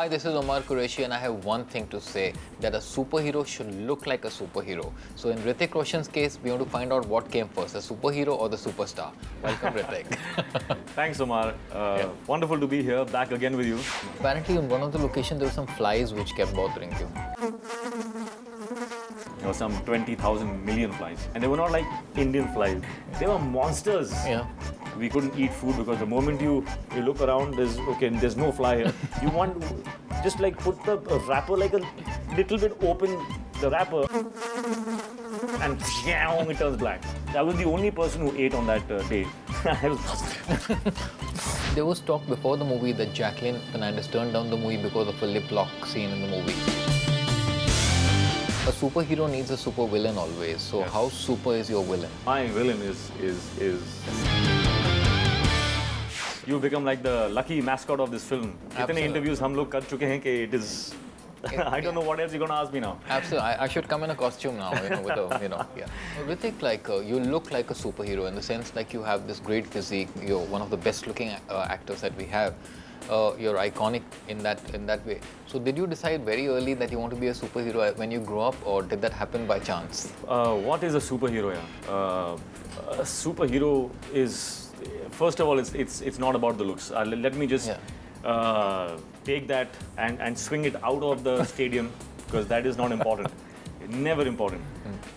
Hi, this is Omar Qureshi and I have one thing to say, that a superhero should look like a superhero. So in Hrithik Roshan's case, we want to find out what came first, the superhero or the superstar. Welcome, Hrithik. Thanks, Omar. Wonderful to be here, back again with you. Apparently, in one of the locations, there were some flies which kept bothering you. There were some 20,000 million flies. And they were not like Indian flies. They were monsters. Yeah. We couldn't eat food because the moment you look around, there's no fly here. You want to just like put the wrapper like a little bit open, the wrapper, and it turns black. I was the only person who ate on that day. There was talk before the movie that Jacqueline Fernandez turned down the movie because of a lip lock scene in the movie. A superhero needs a super villain always. So Yes. how super is your villain? My villain is you become like the lucky mascot of this film. Absolutely. Itne interviews hum log kar chuke hain ki it is I don't know what else you're going to ask me now. Absolutely. I should come in a costume now, with a, yeah. Hrithik, like, you look like a superhero in the sense like you have this great physique. You're one of the best looking actors that we have. You're iconic in that way. So did you decide very early that you want to be a superhero when you grow up, or did that happen by chance? What is a superhero? A superhero is, first of all, it's not about the looks. Let me just take that and swing it out of the stadium, because that is not important. Never important.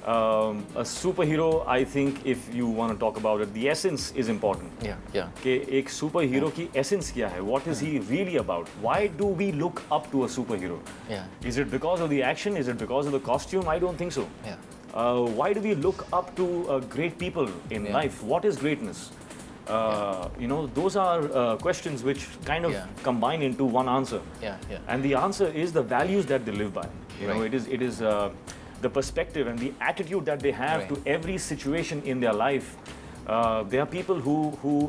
A superhero, I think, if you want to talk about it, the essence is important. Yeah. कि एक superhero की essence क्या है? What is he really about? Why do we look up to a superhero? Yeah. Is it because of the action? Is it because of the costume? I don't think so. Yeah. Why do we look up to great people in life? What is greatness? Those are questions which kind of combine into one answer. Yeah. And the answer is the values that they live by. You know, Right. it is the perspective and the attitude that they have to every situation in their life. There are people who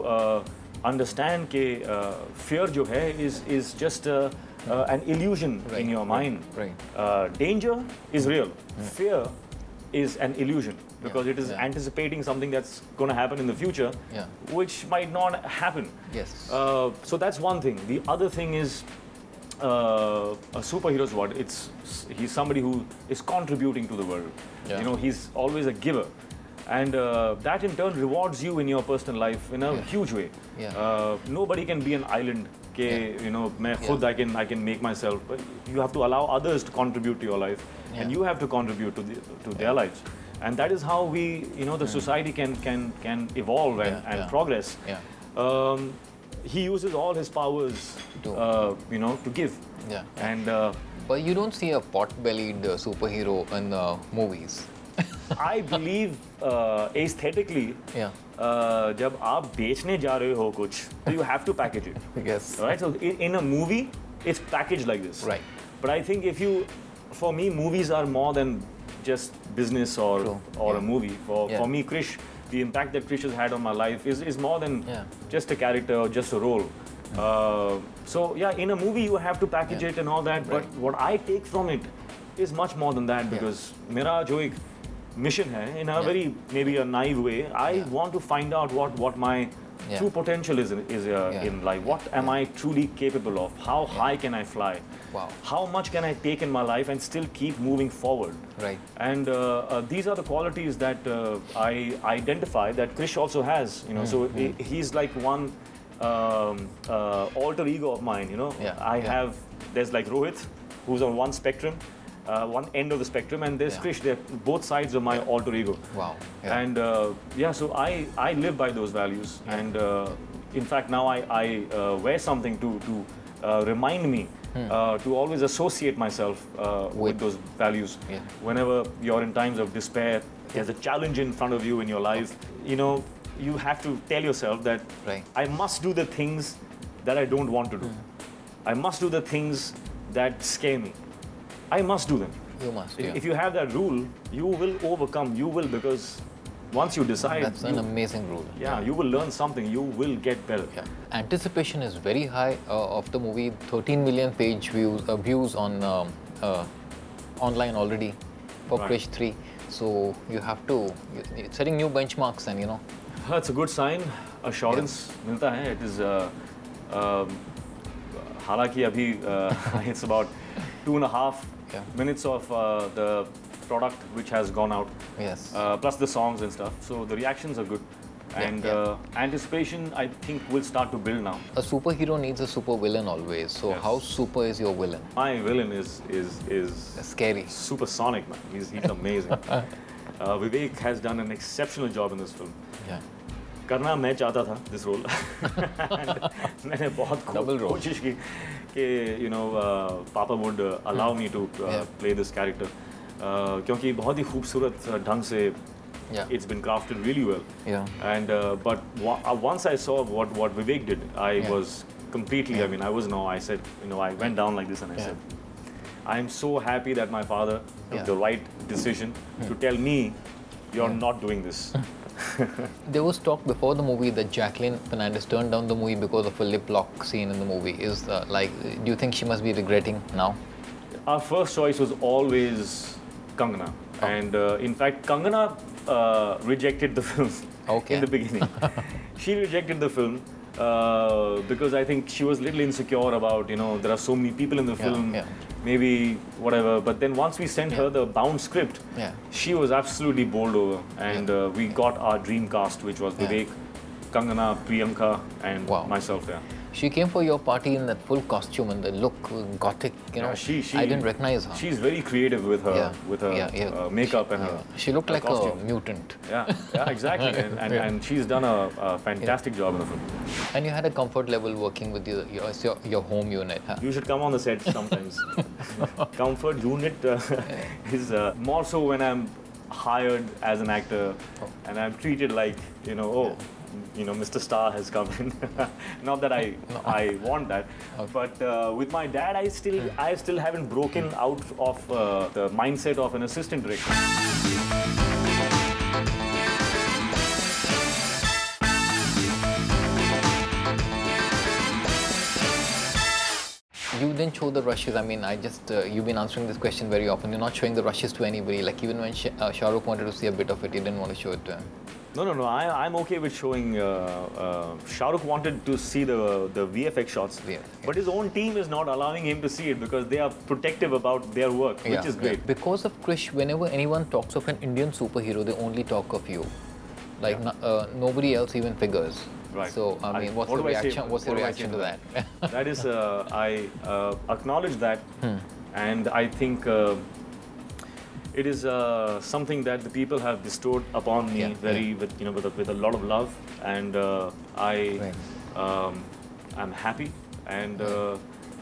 understand that fear jo hai is just an illusion in your mind. Right. Danger is real. Fear is an illusion, because it is anticipating something that's going to happen in the future, which might not happen. Yes. So that's one thing. The other thing is a superhero's what? He's somebody who is contributing to the world. Yeah. You know, he's always a giver. And that in turn rewards you in your personal life in a huge way. Yeah. Nobody can be an island. You know, I can make myself. But you have to allow others to contribute to your life, and you have to contribute to their lives. And that is how the society can evolve and progress. Yeah. He uses all his powers, to give. Yeah. And But you don't see a pot-bellied superhero in movies. I believe aesthetically, जब आप बेचने जा रहे हो कुछ, so you have to package it. Yes. Right? So in a movie, it's packaged like this. Right. But I think for me, movies are more than just business or a movie. For me, Krish, the impact that Krish has had on my life is more than just a character or just a role. So yeah, in a movie you have to package it and all that. But what I take from it is much more than that, because मेरा जो एक mission hai, in a very maybe a naive way, I want to find out what my true potential is in life. What am I truly capable of? How high can I fly? Wow. How much can I take in my life and still keep moving forward? Right. And these are the qualities that I identify that Krish also has. You know, so he's like one alter ego of mine. You know, there's like Rohit, who's on one spectrum. One end of the spectrum, and there's Krish. They're both sides of my alter ego. Wow. Yeah. And so I live by those values, and in fact now I wear something to remind me to always associate myself with those values. Yeah. Whenever you're in times of despair, there's a challenge in front of you in your life. You know, you have to tell yourself that I must do the things that I don't want to do. I must do the things that scare me. I must do them. You must. If you have that rule, you will overcome. You will, because once you decide, that's an amazing rule. Yeah, you will learn something. You will get better. Yeah. Anticipation is very high of the movie. 13 million page views on online already for Krish 3. So you have to setting new benchmarks, and That's a good sign. Assurance milta hai. It is हालांकि अभी it's about 2.5 minutes of the product which has gone out. Yes. Plus the songs and stuff. So the reactions are good. And anticipation, I think, will start to build now. A superhero needs a super villain always. So how super is your villain? My villain is scary. Supersonic, man. He's amazing. Vivek has done an exceptional job in this film. Yeah. करना मैं चाहता था this role. मैंने बहुत कोशिश की कि Papa would allow me to play this character. क्योंकि बहुत ही खूबसूरत ढंग से it's been crafted really well. Yeah. And but once I saw what Vivek did, I was completely. I mean, I was in awe. I said, I went down like this and I said, I am so happy that my father took the right decision to tell me, you're not doing this. There was talk before the movie that Jacqueline Fernandez turned down the movie because of a lip lock scene in the movie. Do you think she must be regretting now? Our first choice was always Kangana. And in fact, Kangana rejected the film in the beginning. She rejected the film because I think she was a little insecure about, there are so many people in the film, maybe whatever. But then once we sent her the bound script, she was absolutely bowled over. And we got our dream cast, which was Vivek, Kangana, Priyanka, and myself. She came for your party in that full costume and the look, gothic, I didn't recognize her. She's very creative with her, makeup and her She looked like costume. a mutant. Yeah, exactly. And she's done a fantastic job in the film. And you had a comfort level working with your home unit. Huh? You should come on the set sometimes. Comfort unit is more so when I'm hired as an actor and I'm treated like, Mr. Star has come in. Not that I want that, but with my dad, I still haven't broken out of the mindset of an assistant director. You didn't show the rushes. I mean, you've been answering this question very often. You're not showing the rushes to anybody. Like even when Shah Rukh wanted to see a bit of it, he didn't want to show it to him. No. I'm okay with showing. Shah Rukh wanted to see the VFX shots, but his own team is not allowing him to see it because they are protective about their work, which is great. Because of Krish, whenever anyone talks of an Indian superhero, they only talk of you. Like nobody else even figures. Right. So I mean, what's the reaction? What's the reaction to that? That is, I acknowledge that, and I think. It is something that the people have bestowed upon me with a lot of love, and I'm happy, and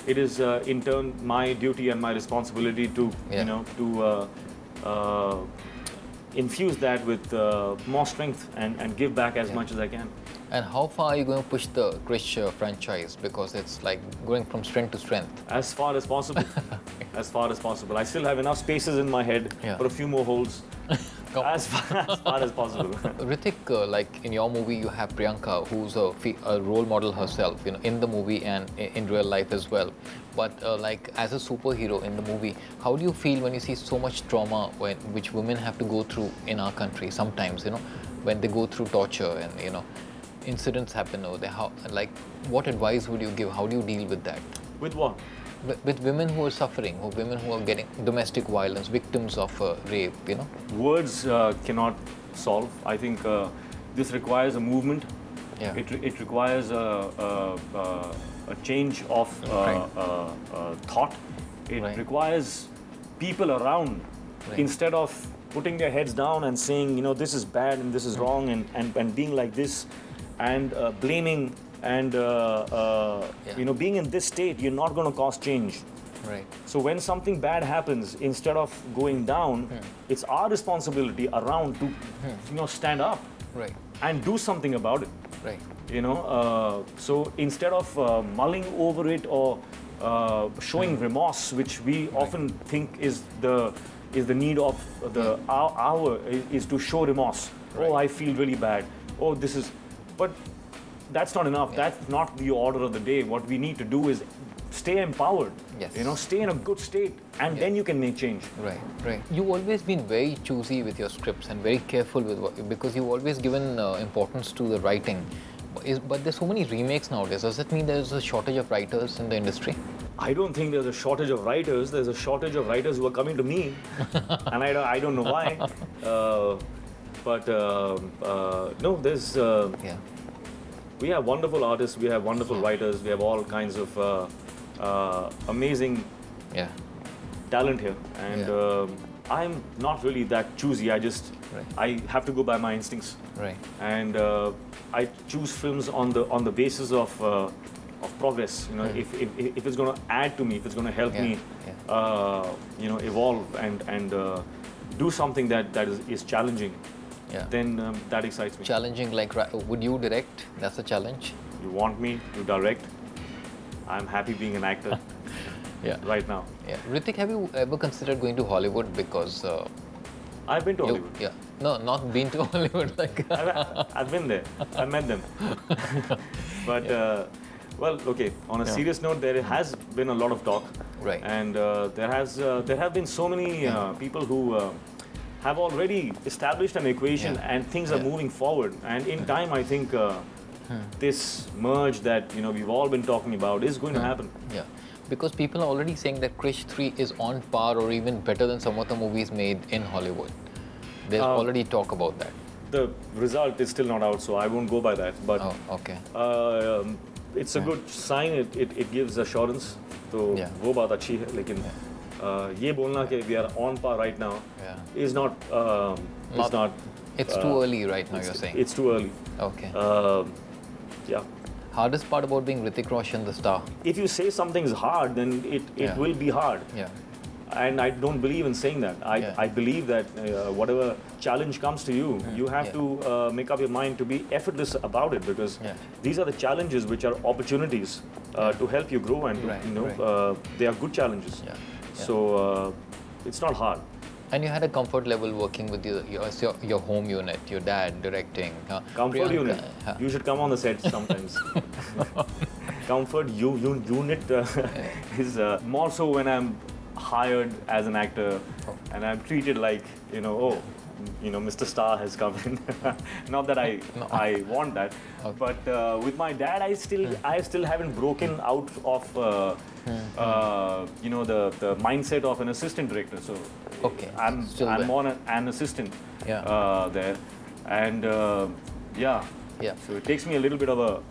it is in turn my duty and my responsibility to infuse that with more strength and give back as much as I can. And how far are you going to push the Krish franchise? Because it's like going from strength to strength. As far as possible. As far as possible. I still have enough spaces in my head for a few more holes. As far as possible. Hrithik, like in your movie, you have Priyanka, who's a role model herself, in the movie and in real life as well. But like as a superhero in the movie, how do you feel when you see so much trauma which women have to go through in our country sometimes, when they go through torture and, incidents happen over there? What advice would you give? How do you deal with that? With what? With women who are suffering, or women who are getting domestic violence, victims of rape, Words cannot solve. I think this requires a movement. It requires a change of thought. It requires people around, instead of putting their heads down and saying, this is bad and this is wrong and being like this and blaming and being in this state, you're not going to cause change. Right. So when something bad happens, instead of going down, it's our responsibility around to stand up and do something about it. Right. So instead of mulling over it or showing remorse, which we often think is the need of the hour, is to show remorse. Oh, I feel really bad. Oh, this is, but that's not enough. That's not the order of the day. What we need to do is stay empowered. Yes. Stay in a good state, and then you can make change. Right. You've always been very choosy with your scripts and very careful with because you've always given importance to the writing. But there's so many remakes nowadays. Does that mean there's a shortage of writers in the industry? I don't think there's a shortage of writers. There's a shortage of writers who are coming to me, and I don't know why. No, there's. Yeah. We have wonderful artists. We have wonderful writers. We have all kinds of amazing talent here, and I'm not really that choosy. I have to go by my instincts. Right. And I choose films on the basis of progress. You know, if it's going to add to me, if it's going to help me, you know, evolve and do something that is challenging. Then that excites me. Challenging, like, would you direct? That's a challenge. You want me to direct? I'm happy being an actor. Right now. Yeah. Ritik, have you ever considered going to Hollywood? Because I've been to Hollywood. Yeah. No, not been to Hollywood. Like I've been there. I met them. But well, okay. On a serious note, there has been a lot of talk. Right. And there have been so many people who have already established an equation, and things are moving forward. And in time, I think this merge that we've all been talking about is going to happen. Yeah. Because people are already saying that Krish 3 is on par or even better than some of the movies made in Hollywood. There's already talk about that. The result is still not out, so I won't go by that. But it's a good sign. It gives assurance. So वो बात अच्छी है. लेकिन ये बोलना कि we are on par right now is not. It's too early right now. You're saying. It's too early. Okay. Yeah. Hardest part about being Hrithik Roshan, the star? If you say something's hard, then it will be hard. Yeah. And I don't believe in saying that. I believe that whatever challenge comes to you, you have to make up your mind to be effortless about it, because these are the challenges which are opportunities to help you grow, and they are good challenges. So it's not hard. And you had a comfort level working with your home unit, your dad directing. Comfort unit. You should come on the set sometimes. Comfort unit is more so when I'm hired as an actor and I'm treated like, Mr. Star has come in. Not that I want that, but with my dad, I still haven't broken out of the mindset of an assistant director. So I'm more an assistant there, and so it takes me a little bit of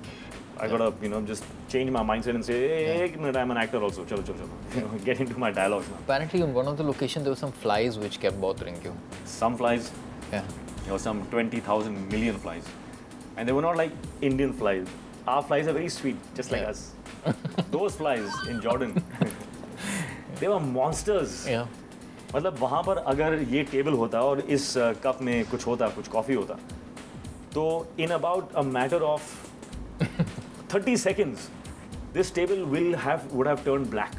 I gotta just change my mindset and say, hey, I'm an actor also. Chalo. Get into my dialogues now. Apparently, on one of the locations, there were some flies which kept bothering you. Some flies? Yeah. There were some 20,000 million flies. And they were not like Indian flies. Our flies are very sweet, just like us. Those flies in Jordan, they were monsters. Yeah. मतलब वहाँ पर अगर ये table होता और इस cup में कुछ होता, कुछ कॉफी होता, तो in about a matter of 30 seconds, this table would have turned black.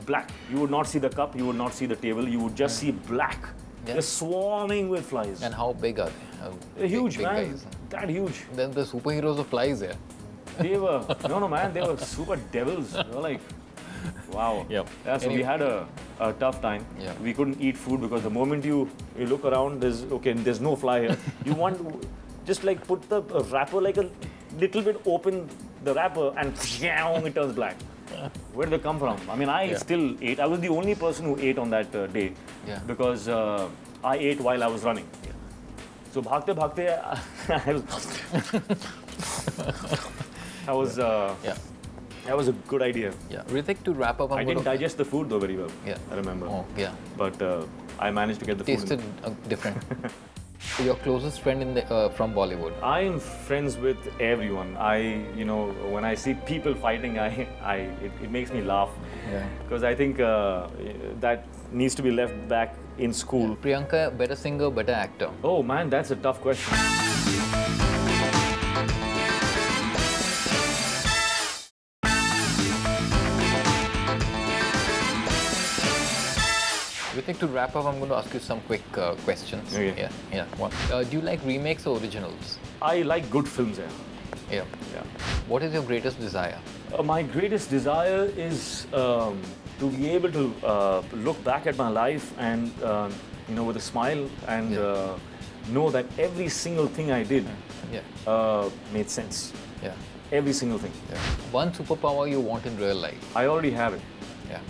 Black. You would not see the cup, you would not see the table, you would just see black. They're swarming with flies. And how big are they? They're huge, man. Guys. That huge. Then the superheroes of flies there. They were, no, man, they were super devils. They were like, wow. Yep. Yeah, so we had a tough time. Yeah. We couldn't eat food because the moment you look around, there's no fly here. You want, just like put the wrapper like a little bit open the wrapper and it turns black. Where did they come from? I mean, I still ate. I was the only person who ate on that day because I ate while I was running. So bhagte, that was a good idea. Yeah. Hrithik, to wrap up, I didn't digest the food though very well. Yeah. I remember. Oh, yeah. But I managed to get the food. Tasted different. Your closest friend from Bollywood? I am friends with everyone. When I see people fighting, it makes me laugh. Yeah. Because I think that needs to be left back in school. Yeah. Priyanka, better singer, better actor? Oh man, that's a tough question. Hrithik, to wrap up, I'm going to ask you some quick questions. Okay. Yeah. Do you like remakes or originals? I like good films, Yeah. What is your greatest desire? My greatest desire is to be able to look back at my life and, with a smile and know that every single thing I did made sense. Yeah. Every single thing. Yeah. One superpower you want in real life? I already have it. Yeah.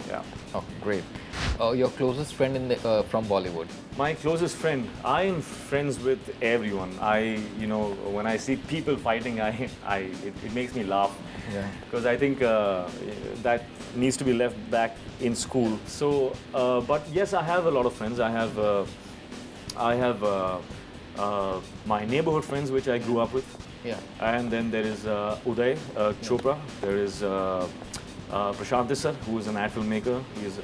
Yeah. Oh, great. Your closest friend in the, from Bollywood? My closest friend. I am friends with everyone. When I see people fighting, it makes me laugh. Yeah. Because I think that needs to be left back in school. So, but yes, I have a lot of friends. I have my neighborhood friends, which I grew up with. Yeah. And then there is Uday Chopra. There is Prashant Dissar, who is an ad filmmaker. He is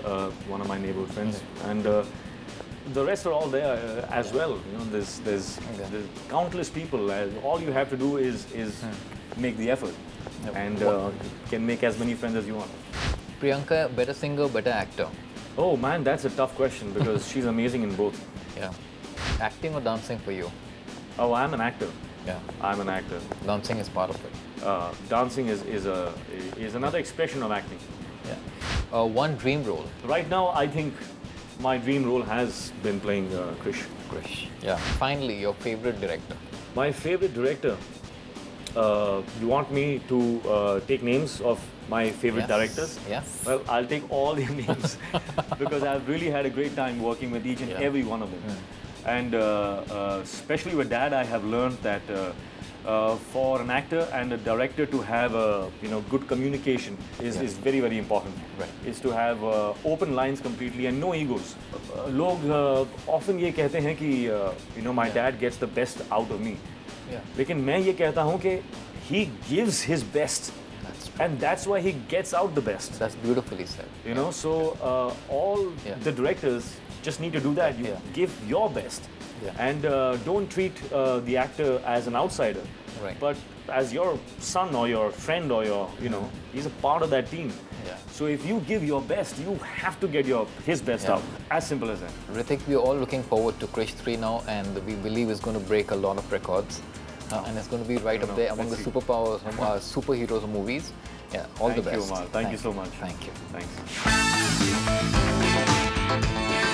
one of my neighborhood friends. And the rest are all there as well. There's countless people. All you have to do is make the effort, and can make as many friends as you want. Priyanka, better singer, better actor? Oh man, that's a tough question because she's amazing in both. Yeah. Acting or dancing for you? Oh, I'm an actor. Yeah. I'm an actor. Dancing is part of it. Dancing is another expression of acting. Yeah. One dream role? Right now, I think my dream role has been playing Krish. Krish. Yeah. Finally, your favorite director? My favorite director. You want me to take names of my favorite directors? Yes. Well, I'll take all their names because I've really had a great time working with each and every one of them. And especially with Dad, I have learned that for an actor and a director to have good communication is very, very important. Right. Is to have open lines completely and no egos. लोग often ये कहते हैं कि my dad gets the best out of me. Yeah. लेकिन मैं ये कहता हूँ कि he gives his best. And that's why he gets out the best. That's beautifully said. So all the directors just need to do that. You give your best, and don't treat the actor as an outsider, but as your son or your friend or your, he's a part of that team. Yeah. So if you give your best, you have to get his best out. As simple as that. Hrithik, we're all looking forward to Krish 3 now, and we believe it's going to break a lot of records. And it's going to be right up there among the superpowers, superheroes movies. Yeah, all the best. Thank you, Umar. Thank you so much. Thank you. Thanks.